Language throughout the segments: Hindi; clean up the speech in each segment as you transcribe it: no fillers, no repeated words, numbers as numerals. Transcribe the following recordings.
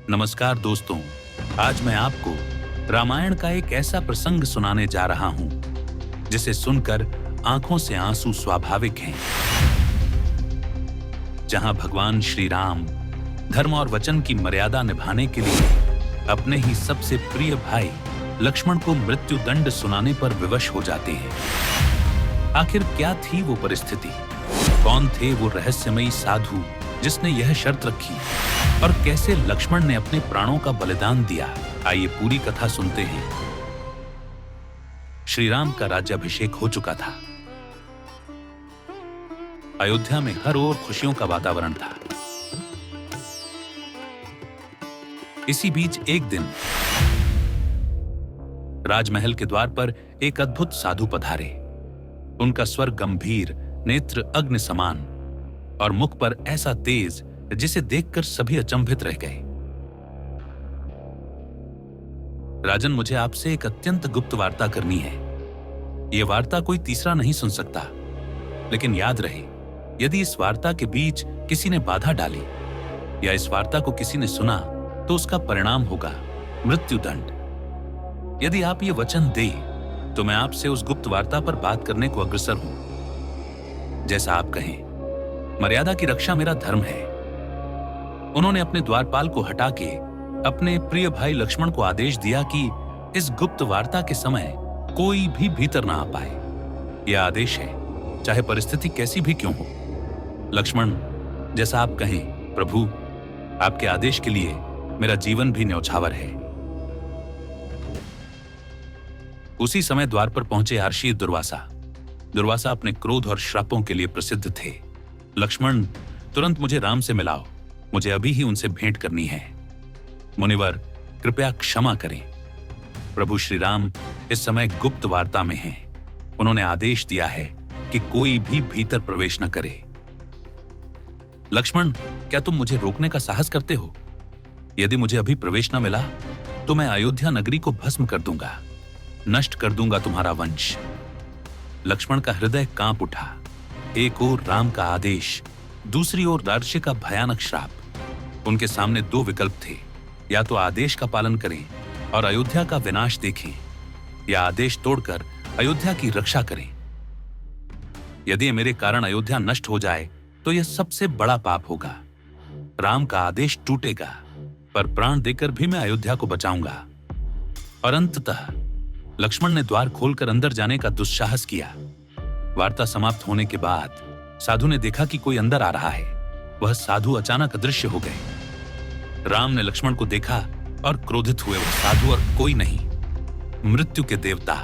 नमस्कार दोस्तों, आज मैं आपको रामायण का एक ऐसा प्रसंग सुनाने जा रहा हूं जिसे सुनकर आंखों से आंसू स्वाभाविक हैं। जहां भगवान श्री राम धर्म और वचन की मर्यादा निभाने के लिए अपने ही सबसे प्रिय भाई लक्ष्मण को मृत्यु दंड सुनाने पर विवश हो जाते हैं। आखिर क्या थी वो परिस्थिति? कौन थे वो रहस्यमयी साधु जिसने यह शर्त रखी और कैसे लक्ष्मण ने अपने प्राणों का बलिदान दिया? आइए पूरी कथा सुनते हैं। श्री राम का राज्याभिषेक हो चुका था। अयोध्या में हर ओर खुशियों का वातावरण था। इसी बीच एक दिन राजमहल के द्वार पर एक अद्भुत साधु पधारे। उनका स्वर गंभीर, नेत्र अग्नि समान और मुख पर ऐसा तेज जिसे देखकर सभी अचंभित रह गए। राजन, मुझे आपसे एक अत्यंत गुप्त वार्ता करनी है। यह वार्ता कोई तीसरा नहीं सुन सकता, लेकिन याद रहे, यदि इस वार्ता के बीच किसी ने बाधा डाली या इस वार्ता को किसी ने सुना तो उसका परिणाम होगा मृत्युदंड। यदि आप ये वचन दें तो मैं आपसे उस गुप्त वार्ता पर बात करने को अग्रसर हूं। जैसा आप कहें, मर्यादा की रक्षा मेरा धर्म है। उन्होंने अपने द्वारपाल को हटा के अपने प्रिय भाई लक्ष्मण को आदेश दिया कि इस गुप्त वार्ता के समय कोई भी भीतर ना आ पाए। यह आदेश है, चाहे परिस्थिति कैसी भी क्यों हो। लक्ष्मण, जैसा आप कहें प्रभु, आपके आदेश के लिए मेरा जीवन भी न्यौछावर है। उसी समय द्वार पर पहुंचे आर्षी दुर्वासा अपने क्रोध और श्रापों के लिए प्रसिद्ध थे। लक्ष्मण, तुरंत मुझे राम से मिलाओ, मुझे अभी ही उनसे भेंट करनी है। मुनिवर, कृपया क्षमा करें। प्रभु श्री राम इस समय गुप्त वार्ता में हैं। उन्होंने आदेश दिया है कि कोई भी भीतर प्रवेश न करे। लक्ष्मण, क्या तुम मुझे रोकने का साहस करते हो? यदि मुझे अभी प्रवेश न मिला तो मैं अयोध्या नगरी को भस्म कर दूंगा, नष्ट कर दूंगा तुम्हारा वंश। लक्ष्मण का हृदय कांप उठा। एक ओर राम का आदेश, दूसरी ओर रार्ष्य का भयानक श्राप। उनके सामने दो विकल्प थे, या तो आदेश का पालन करें और अयोध्या का विनाश देखें, या आदेश तोड़कर अयोध्या की रक्षा करें। यदि मेरे कारण अयोध्या नष्ट हो जाए तो यह सबसे बड़ा पाप होगा। राम का आदेश टूटेगा, पर प्राण देकर भी मैं अयोध्या को बचाऊंगा। और अंततः लक्ष्मण ने द्वार खोलकर अंदर जाने का दुस्साहस किया। वार्ता समाप्त होने के बाद साधु ने देखा कि कोई अंदर आ रहा है। वह साधु अचानक अदृश्य हो गए। राम ने लक्ष्मण को देखा और क्रोधित हुए। वह साधु और कोई नहीं, मृत्यु के देवता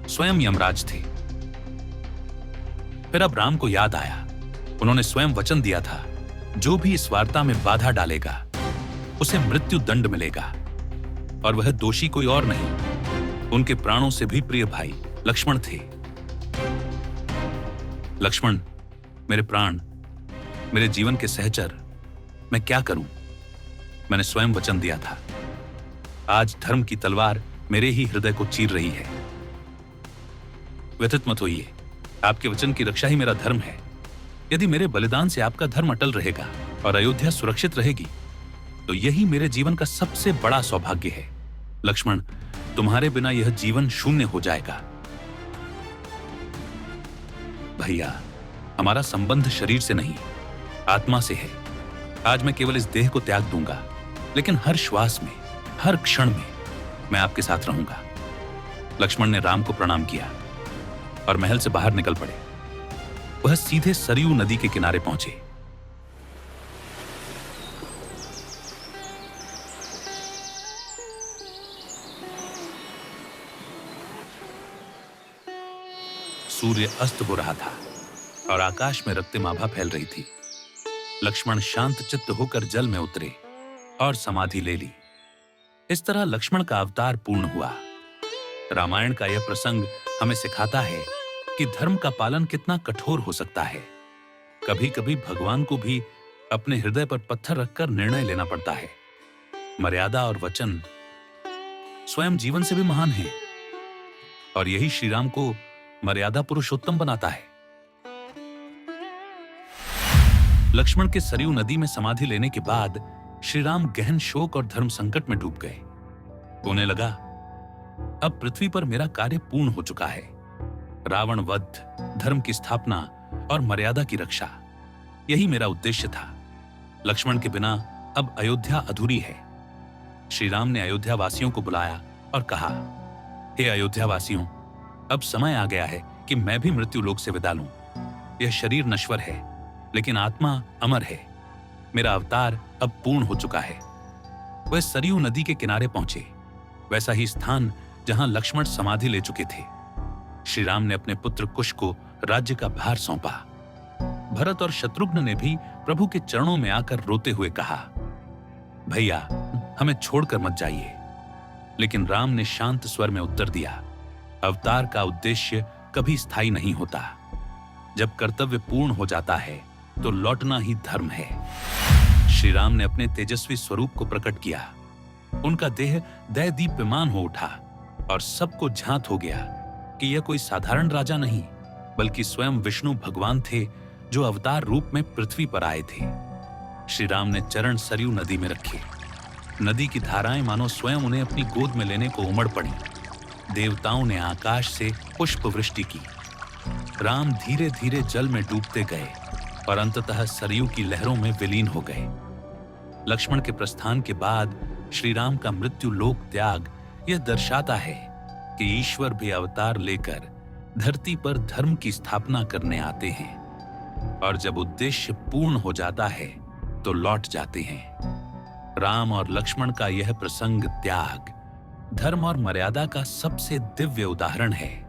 स्वयं यमराज थे। फिर अब राम को याद आया, उन्होंने स्वयं वचन दिया था, जो भी इस वार्ता में बाधा डालेगा उसे मृत्यु दंड मिलेगा। और वह दोषी कोई और नहीं, उनके प्राणों से भी प्रिय भाई लक्ष्मण थे। लक्ष्मण, मेरे प्राण, मेरे जीवन के सहचर, मैं क्या करूं? मैंने स्वयं वचन दिया था। आज धर्म की तलवार मेरे ही हृदय को चीर रही है। व्यथित मत होइए, आपके वचन की रक्षा ही मेरा धर्म है। यदि मेरे बलिदान से आपका धर्म अटल रहेगा और अयोध्या सुरक्षित रहेगी तो यही मेरे जीवन का सबसे बड़ा सौभाग्य है। लक्ष्मण, तुम्हारे बिना यह जीवन शून्य हो जाएगा। भैया, हमारा संबंध शरीर से नहीं, आत्मा से है। आज मैं केवल इस देह को त्याग दूंगा, लेकिन हर श्वास में, हर क्षण में मैं आपके साथ रहूंगा। लक्ष्मण ने राम को प्रणाम किया और महल से बाहर निकल पड़े। वह सीधे सरयू नदी के किनारे पहुंचे। सूर्य अस्त हो रहा था और आकाश में रक्तमाभा फैल रही थी। लक्ष्मण शांत चित्त होकर जल में उतरे और समाधि ले ली। इस तरह लक्ष्मण का अवतार पूर्ण हुआ। रामायण का यह प्रसंग हमें सिखाता है कि धर्म का पालन कितना कठोर हो सकता है। कभी कभी भगवान को भी अपने हृदय पर पत्थर रखकर निर्णय लेना पड़ता है। मर्यादा और वचन स्वयं जीवन से भी महान है, और यही श्री राम को मर्यादा पुरुषोत्तम बनाता है। लक्ष्मण के सरयू नदी में समाधि लेने के बाद श्री राम गहन शोक और धर्म संकट में डूब गए। उन्हें लगा अब पृथ्वी पर मेरा कार्य पूर्ण हो चुका है। रावण वध, धर्म की स्थापना और मर्यादा की रक्षा, यही मेरा उद्देश्य था। लक्ष्मण के बिना अब अयोध्या अधूरी है। श्री राम ने अयोध्या वासियों को बुलाया और कहा, हे अयोध्या वासियों, अब समय आ गया है कि मैं भी मृत्यु लोक से विदा लूं। यह शरीर नश्वर है, लेकिन आत्मा अमर है। मेरा अवतार अब पूर्ण हो चुका है। वह सरयू नदी के किनारे पहुंचे, वैसा ही स्थान जहां लक्ष्मण समाधि ले चुके थे। श्री राम ने अपने पुत्र कुश को राज्य का भार सौंपा। भरत और शत्रुघ्न ने भी प्रभु के चरणों में आकर रोते हुए कहा, भैया हमें छोड़कर मत जाइए। लेकिन राम ने शांत स्वर में उत्तर दिया, अवतार का उद्देश्य कभी स्थायी नहीं होता। जब कर्तव्य पूर्ण हो जाता है तो लौटना ही धर्म है। श्री राम ने अपने तेजस्वी स्वरूप को प्रकट किया। उनका देह दैदीप्यमान हो उठा और सबको झांत हो गया कि यह कोई साधारण राजा नहीं, बल्कि स्वयं विष्णु भगवान थे जो अवतार रूप में पृथ्वी पर आए थे। श्री राम ने चरण सरयू नदी में रखे। नदी की धाराएं मानो स्वयं उन्हें अपनी गोद में लेने को उमड़ पड़ी। देवताओं ने आकाश से पुष्प वृष्टि की। राम धीरे धीरे जल में डूबते गए और अंततः सरयू की लहरों में विलीन हो गए। लक्ष्मण के प्रस्थान के बाद श्री राम का मृत्यु लोक त्याग यह दर्शाता है कि ईश्वर भी अवतार लेकर धरती पर धर्म की स्थापना करने आते हैं, और जब उद्देश्य पूर्ण हो जाता है तो लौट जाते हैं। राम और लक्ष्मण का यह प्रसंग त्याग, धर्म और मर्यादा का सबसे दिव्य उदाहरण है।